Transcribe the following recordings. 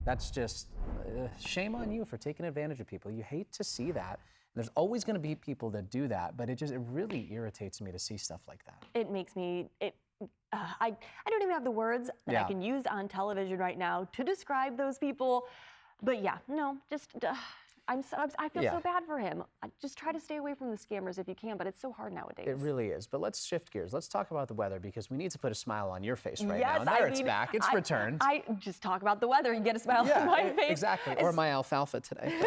That's just shame on you for taking advantage of people. You hate to see that. There's always going to be people that do that, but it really irritates me to see stuff like that. It makes me, I don't even have the words that I can use on television right now to describe those people. But yeah, no, just I feel so bad for him. Just try to stay away from the scammers if you can, but it's so hard nowadays. It really is. But let's shift gears. Let's talk about the weather because we need to put a smile on your face right now. And there it's back. It's returned. I just talk about the weather. You get a smile on my face. Exactly. Or my alfalfa today.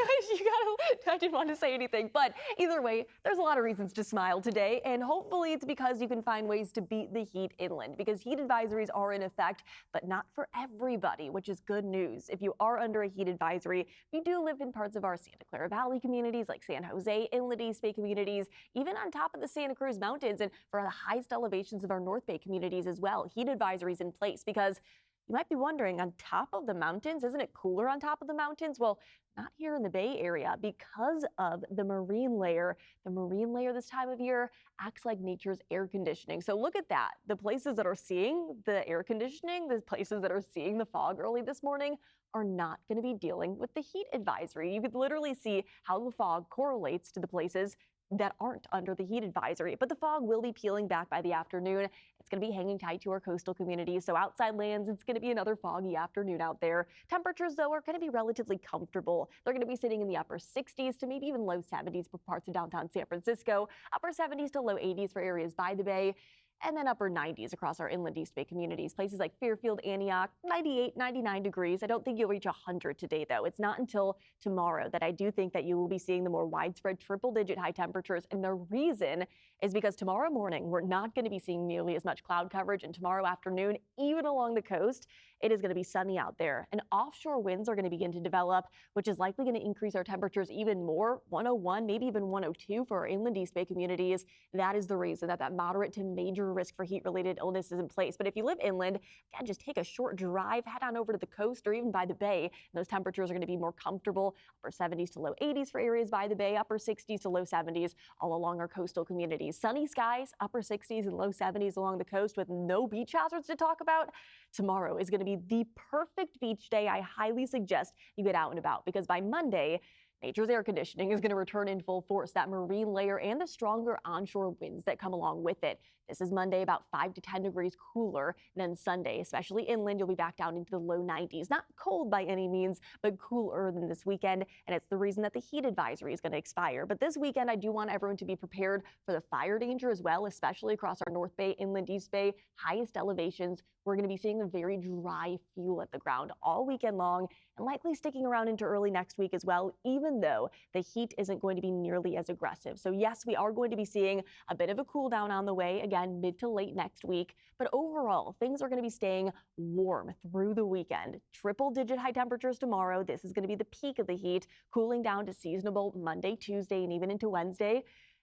I didn't want to say anything, but either way, there's a lot of reasons to smile today, and hopefully it's because you can find ways to beat the heat inland, because heat advisories are in effect, but not for everybody, which is good news. If you are under a heat advisory, you do live in parts of our Santa Clara Valley communities like San Jose, Inland East Bay communities, even on top of the Santa Cruz Mountains, and for the highest elevations of our North Bay communities as well, heat advisories in place, because you might be wondering, on top of the mountains, isn't it cooler on top of the mountains? Well, not here in the Bay Area because of the marine layer. The marine layer this time of year acts like nature's air conditioning. So look at that. The places that are seeing the air conditioning, the places that are seeing the fog early this morning are not going to be dealing with the heat advisory. You could literally see how the fog correlates to the places that aren't under the heat advisory. But the fog will be peeling back by the afternoon. It's going to be hanging tight to our coastal communities. So outside lands, it's going to be another foggy afternoon out there. Temperatures, though, are going to be relatively comfortable. They're going to be sitting in the upper 60s to maybe even low 70s for parts of downtown San Francisco, upper 70s to low 80s for areas by the bay, and then upper 90s across our Inland East Bay communities. Places like Fairfield, Antioch, 98, 99 degrees. I don't think you'll reach 100 today, though. It's not until tomorrow that I do think that you will be seeing the more widespread triple-digit high temperatures. And the reason is because tomorrow morning, we're not going to be seeing nearly as much cloud coverage. And tomorrow afternoon, even along the coast, it is going to be sunny out there. And offshore winds are going to begin to develop, which is likely going to increase our temperatures even more, 101, maybe even 102 for our Inland East Bay communities. That is the reason that moderate to major risk for heat-related illness is in place. But if you live inland, again, just take a short drive, head on over to the coast or even by the bay. And those temperatures are going to be more comfortable, upper 70s to low 80s for areas by the bay, upper 60s to low 70s all along our coastal communities. Sunny skies, upper 60s and low 70s along the coast with no beach hazards to talk about. Tomorrow is going to be the perfect beach day. I highly suggest you get out and about because by Monday, nature's air conditioning is going to return in full force, that marine layer and the stronger onshore winds that come along with it. This is Monday, about 5 to 10 degrees cooler than Sunday, especially inland. You'll be back down into the low 90s. Not cold by any means, but cooler than this weekend. And it's the reason that the heat advisory is going to expire. But this weekend, I do want everyone to be prepared for the fire danger as well, especially across our North Bay, Inland East Bay, highest elevations. We're going to be seeing a very dry feel at the ground all weekend long and likely sticking around into early next week as well, even though the heat isn't going to be nearly as aggressive. So yes, we are going to be seeing a bit of a cool down on the way, again, mid to late next week. But overall, things are going to be staying warm through the weekend. Triple-digit high temperatures tomorrow. This is going to be the peak of the heat, cooling down to seasonable Monday, Tuesday, and even into Wednesday.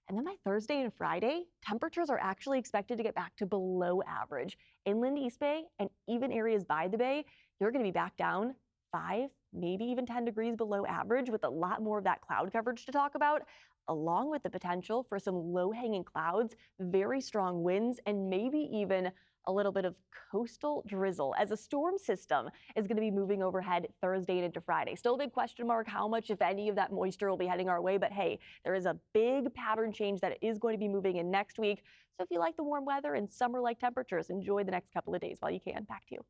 And then by Thursday and Friday, temperatures are actually expected to get back to below average. Inland East Bay and even areas by the bay, you're going to be back down 5, maybe even 10 degrees below average with a lot more of that cloud coverage to talk about, along with the potential for some low-hanging clouds, very strong winds, and maybe even a little bit of coastal drizzle as a storm system is going to be moving overhead Thursday and into Friday. Still a big question mark how much, if any, of that moisture will be heading our way. But hey, there is a big pattern change that is going to be moving in next week. So if you like the warm weather and summer-like temperatures, enjoy the next couple of days while you can. Back to you.